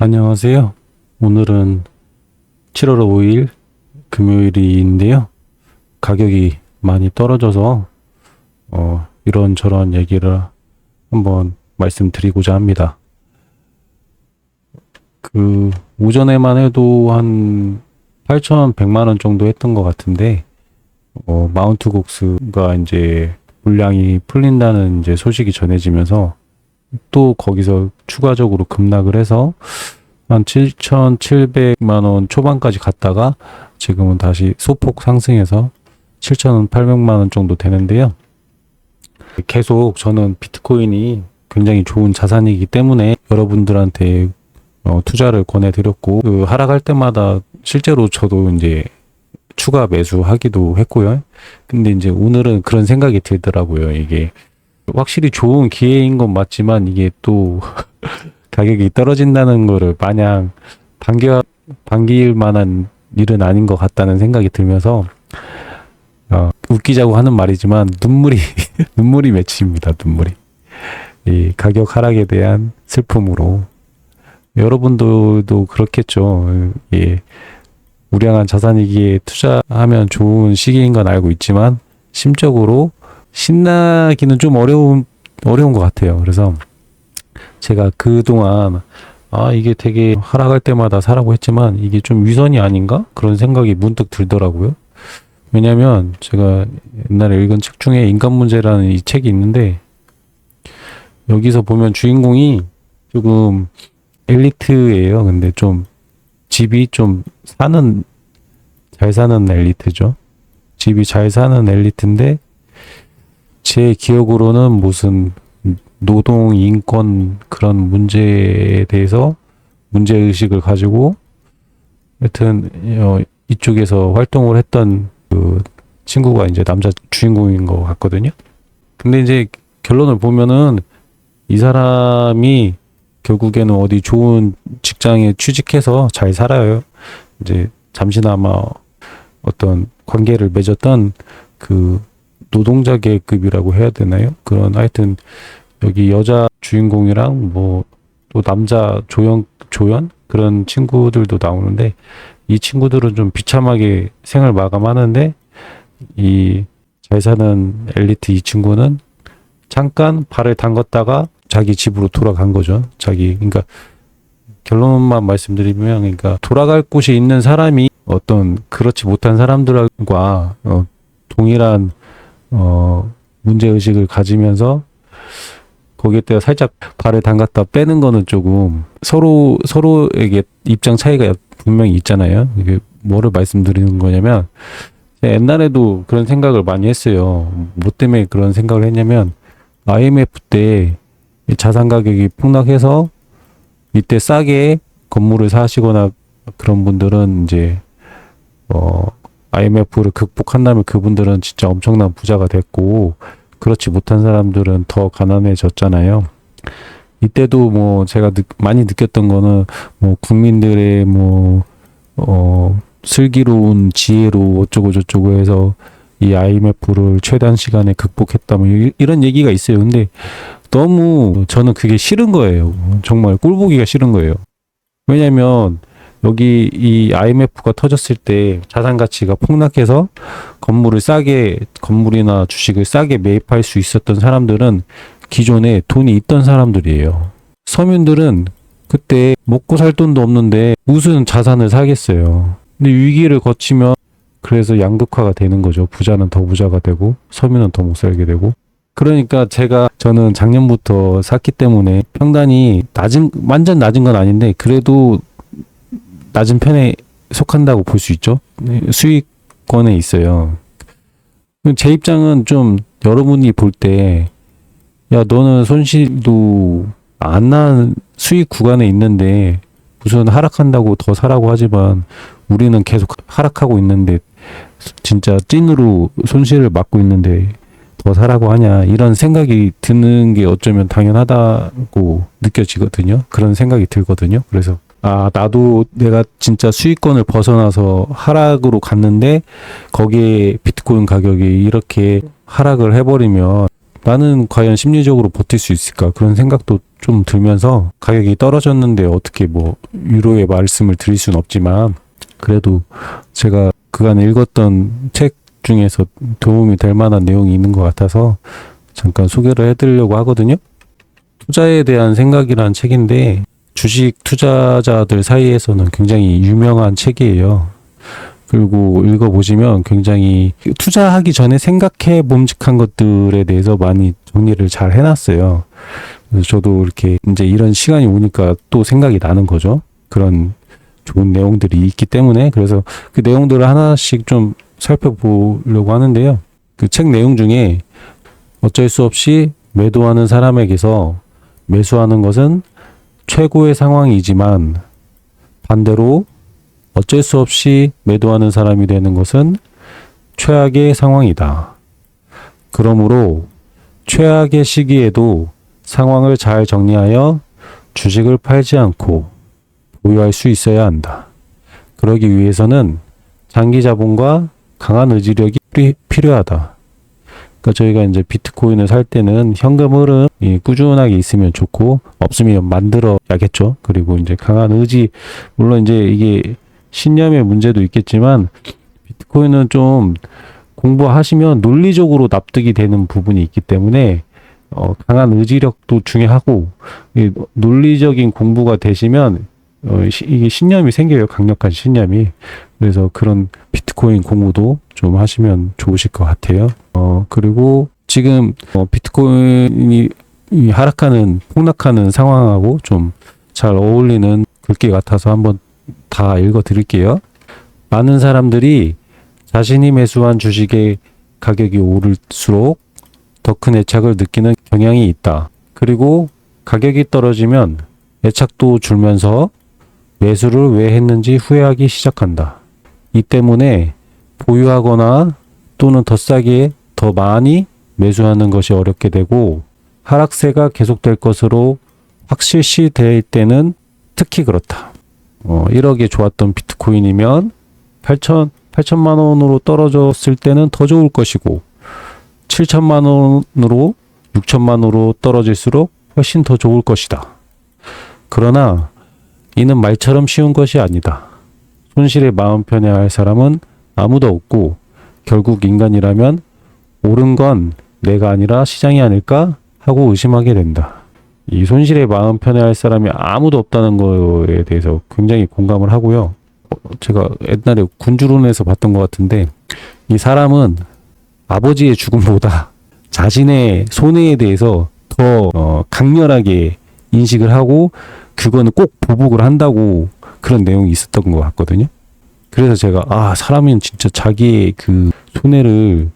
안녕하세요. 오늘은 7월 5일 금요일인데요. 가격이 많이 떨어져서 이런저런 얘기를 한번 말씀드리고자 합니다. 오전에만 해도 한 8,100만 원 정도 했던 것 같은데 마운트 곡스가 이제 물량이 풀린다는 이제 소식이 전해지면서 또 거기서 추가적으로 급락을 해서 한 7,700만 원 초반까지 갔다가 지금은 다시 소폭 상승해서 7,800만 원 정도 되는데요. 계속 저는 비트코인이 굉장히 좋은 자산이기 때문에 여러분들한테 투자를 권해드렸고, 하락할 때마다 실제로 저도 이제 추가 매수하기도 했고요. 근데 이제 오늘은 그런 생각이 들더라고요. 이게 확실히 좋은 기회인 건 맞지만 이게 또 가격이 떨어진다는 거를 마냥 반길 만한 일은 아닌 것 같다는 생각이 들면서 웃기자고 하는 말이지만 눈물이 맺힙니다. 눈물이. 이 가격 하락에 대한 슬픔으로 여러분들도 그렇겠죠. 예, 우량한 자산이기에 투자하면 좋은 시기인 건 알고 있지만 심적으로 신나기는 좀 어려운 것 같아요. 그래서 제가 그동안 이게 되게 하락할 때마다 사라고 했지만 이게 좀 위선이 아닌가? 그런 생각이 문득 들더라고요. 왜냐면 제가 옛날에 읽은 책 중에 인간문제라는 이 책이 있는데 여기서 보면 주인공이 조금 엘리트예요. 근데 좀 집이 좀 잘 사는 엘리트죠. 집이 잘 사는 엘리트인데 제 기억으로는 무슨 노동, 인권 그런 문제에 대해서 문제의식을 가지고 하여튼 이쪽에서 활동을 했던 그 친구가 이제 남자 주인공인 것 같거든요. 근데 이제 결론을 보면은 이 사람이 결국에는 어디 좋은 직장에 취직해서 잘 살아요. 이제 잠시나마 어떤 관계를 맺었던 그 노동자 계급이라고 해야 되나요? 그런 하여튼 여기 여자 주인공이랑 뭐 또 남자 조연 그런 친구들도 나오는데 이 친구들은 좀 비참하게 생을 마감하는데 이 잘 사는 엘리트 이 친구는 잠깐 발을 담갔다가 자기 집으로 돌아간 거죠. 그러니까 결론만 말씀드리면 그러니까 돌아갈 곳이 있는 사람이 어떤 그렇지 못한 사람들과 동일한 문제의식을 가지면서 거기에다가 살짝 발을 담갔다 빼는 거는 조금 서로에게 입장 차이가 분명히 있잖아요. 이게 뭐를 말씀드리는 거냐면 옛날에도 그런 생각을 많이 했어요. 뭐 때문에 그런 생각을 했냐면 IMF 때 자산 가격이 폭락해서 이때 싸게 건물을 사시거나 그런 분들은 이제 IMF를 극복한다면 그분들은 진짜 엄청난 부자가 됐고 그렇지 못한 사람들은 더 가난해졌잖아요. 이때도 뭐 제가 많이 느꼈던 거는 뭐 국민들의 슬기로운 지혜로 어쩌고 저쩌고 해서 이 IMF를 최단 시간에 극복했다 뭐 이런 얘기가 있어요. 근데 너무 저는 그게 싫은 거예요. 정말 꼴보기가 싫은 거예요. 왜냐면 여기 이 IMF가 터졌을 때 자산 가치가 폭락해서 건물이나 주식을 싸게 매입할 수 있었던 사람들은 기존에 돈이 있던 사람들이에요. 서민들은 그때 먹고 살 돈도 없는데 무슨 자산을 사겠어요. 근데 위기를 거치면 그래서 양극화가 되는 거죠. 부자는 더 부자가 되고 서민은 더 못 살게 되고. 그러니까 저는 작년부터 샀기 때문에 평단이 완전 낮은 건 아닌데 그래도 낮은 편에 속한다고 볼 수 있죠. 수익권에 있어요. 제 입장은 좀 여러분이 볼 때 야 너는 손실도 안 난 수익 구간에 있는데 무슨 하락한다고 더 사라고 하지만 우리는 계속 하락하고 있는데 진짜 찐으로 손실을 막고 있는데 더 사라고 하냐 이런 생각이 드는 게 어쩌면 당연하다고 느껴지거든요. 그런 생각이 들거든요. 그래서 나도 내가 진짜 수익권을 벗어나서 하락으로 갔는데 거기에 비트코인 가격이 이렇게 하락을 해버리면 나는 과연 심리적으로 버틸 수 있을까 그런 생각도 좀 들면서 가격이 떨어졌는데 어떻게 뭐 위로의 말씀을 드릴 수는 없지만 그래도 제가 그간에 읽었던 책 중에서 도움이 될 만한 내용이 있는 것 같아서 잠깐 소개를 해드리려고 하거든요. 투자에 대한 생각이라는 책인데 주식 투자자들 사이에서는 굉장히 유명한 책이에요. 그리고 읽어보시면 굉장히 투자하기 전에 생각해 봄직한 것들에 대해서 많이 정리를 잘 해놨어요. 그래서 저도 이렇게 이제 이런 시간이 오니까 또 생각이 나는 거죠. 그런 좋은 내용들이 있기 때문에. 그래서 그 내용들을 하나씩 좀 살펴보려고 하는데요. 그 책 내용 중에 어쩔 수 없이 매도하는 사람에게서 매수하는 것은 최고의 상황이지만 반대로 어쩔 수 없이 매도하는 사람이 되는 것은 최악의 상황이다. 그러므로 최악의 시기에도 상황을 잘 정리하여 주식을 팔지 않고 보유할 수 있어야 한다. 그러기 위해서는 장기 자본과 강한 의지력이 필요하다. 그러니까 저희가 이제 비트코인을 살 때는 현금 흐름이 꾸준하게 있으면 좋고 없으면 만들어야겠죠. 그리고 이제 강한 의지, 물론 이제 이게 신념의 문제도 있겠지만 비트코인은 좀 공부하시면 논리적으로 납득이 되는 부분이 있기 때문에 강한 의지력도 중요하고 논리적인 공부가 되시면 이게 신념이 생겨요. 강력한 신념이. 그래서 그런 비트코인 공부도 좀 하시면 좋으실 것 같아요. 그리고 지금 비트코인이 하락하는, 폭락하는 상황하고 좀 잘 어울리는 글귀 같아서 한번 다 읽어 드릴게요. 많은 사람들이 자신이 매수한 주식의 가격이 오를수록 더 큰 애착을 느끼는 경향이 있다. 그리고 가격이 떨어지면 애착도 줄면서 매수를 왜 했는지 후회하기 시작한다. 이 때문에 보유하거나 또는 더 싸게 더 많이 매수하는 것이 어렵게 되고 하락세가 계속될 것으로 확실시 될 때는 특히 그렇다. 1억에 좋았던 비트코인이면 8천만 원으로 떨어졌을 때는 더 좋을 것이고 7천만 원으로 6천만 원으로 떨어질수록 훨씬 더 좋을 것이다. 그러나 이는 말처럼 쉬운 것이 아니다. 손실에 마음 편해야 할 사람은 아무도 없고 결국 인간이라면 옳은 건 내가 아니라 시장이 아닐까 하고 의심하게 된다. 이 손실에 마음 편해야 할 사람이 아무도 없다는 거에 대해서 굉장히 공감을 하고요. 제가 옛날에 군주론에서 봤던 것 같은데 이 사람은 아버지의 죽음보다 자신의 손해에 대해서 더 강렬하게 인식을 하고 그거는 꼭 보복을 한다고 그런 내용이 있었던 것 같거든요. 그래서 제가 사람은 진짜 자기의 그 손해를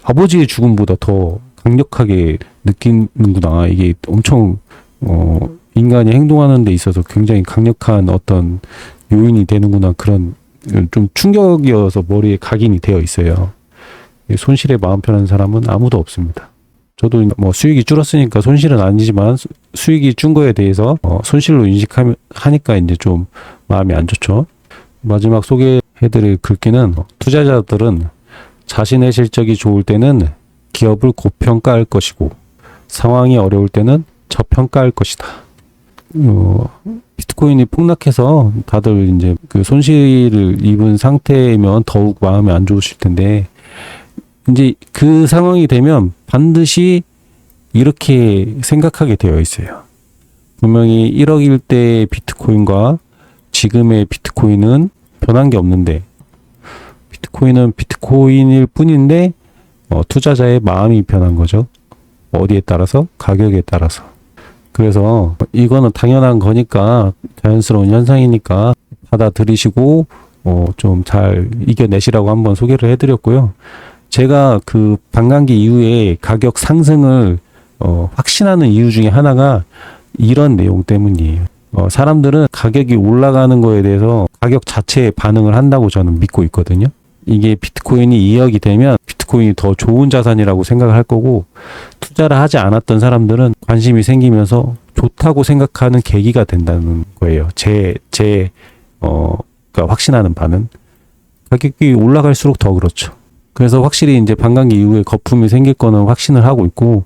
아버지의 죽음보다 더 강력하게 느끼는구나. 이게 엄청 인간이 행동하는 데 있어서 굉장히 강력한 어떤 요인이 되는구나. 그런 좀 충격이어서 머리에 각인이 되어 있어요. 손실에 마음 편한 사람은 아무도 없습니다. 저도 뭐 수익이 줄었으니까 손실은 아니지만 수익이 준 거에 대해서 손실로 인식하니까 이제 좀 마음이 안 좋죠. 마지막 소개해드릴 글귀는 투자자들은 자신의 실적이 좋을 때는 기업을 고평가할 것이고 상황이 어려울 때는 저평가할 것이다. 비트코인이 폭락해서 다들 이제 그 손실을 입은 상태면 더욱 마음이 안 좋으실 텐데 이제 그 상황이 되면 반드시 이렇게 생각하게 되어 있어요. 분명히 1억일 때의 비트코인과 지금의 비트코인은 변한 게 없는데 비트코인은 비트코인일 뿐인데 투자자의 마음이 변한 거죠. 어디에 따라서? 가격에 따라서. 그래서 이거는 당연한 거니까 자연스러운 현상이니까 받아들이시고 좀 잘 이겨내시라고 한번 소개를 해드렸고요. 제가 그 반감기 이후에 가격 상승을 확신하는 이유 중에 하나가 이런 내용 때문이에요. 사람들은 가격이 올라가는 거에 대해서 가격 자체에 반응을 한다고 저는 믿고 있거든요. 이게 비트코인이 2억이 되면 비트코인이 더 좋은 자산이라고 생각을 할 거고 투자를 하지 않았던 사람들은 관심이 생기면서 좋다고 생각하는 계기가 된다는 거예요. 그러니까 확신하는 바는 가격이 올라갈수록 더 그렇죠. 그래서 확실히 이제 반감기 이후에 거품이 생길 거는 확신을 하고 있고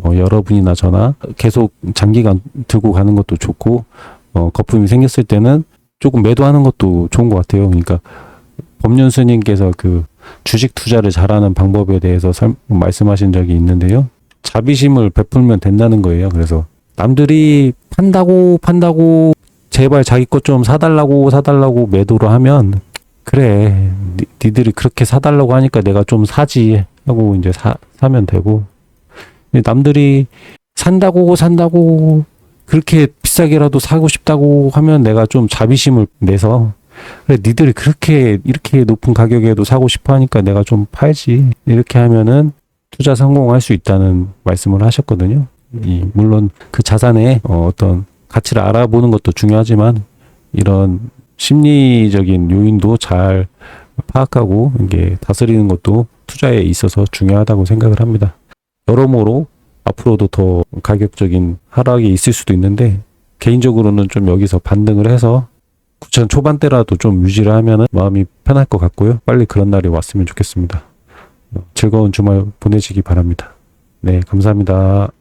여러분이나 저나 계속 장기간 들고 가는 것도 좋고, 거품이 생겼을 때는 조금 매도하는 것도 좋은 것 같아요. 그러니까 법륜 스님께서 그 주식 투자를 잘하는 방법에 대해서 말씀하신 적이 있는데요. 자비심을 베풀면 된다는 거예요. 그래서 남들이 판다고 제발 자기 것 좀 사달라고 매도를 하면, 그래, 니들이 그렇게 사달라고 하니까 내가 좀 사지 하고 이제 사면 되고, 남들이 산다고 그렇게 비싸게라도 사고 싶다고 하면 내가 좀 자비심을 내서, 그래, 니들이 그렇게 이렇게 높은 가격에도 사고 싶어 하니까 내가 좀 팔지, 이렇게 하면은 투자 성공할 수 있다는 말씀을 하셨거든요. 물론 그 자산의 어떤 가치를 알아보는 것도 중요하지만, 이런 심리적인 요인도 잘 파악하고 이게 다스리는 것도 투자에 있어서 중요하다고 생각을 합니다. 여러모로 앞으로도 더 가격적인 하락이 있을 수도 있는데, 개인적으로는 좀 여기서 반등을 해서 9천 초반대라도 좀 유지를 하면 마음이 편할 것 같고요. 빨리 그런 날이 왔으면 좋겠습니다. 즐거운 주말 보내시기 바랍니다. 네, 감사합니다.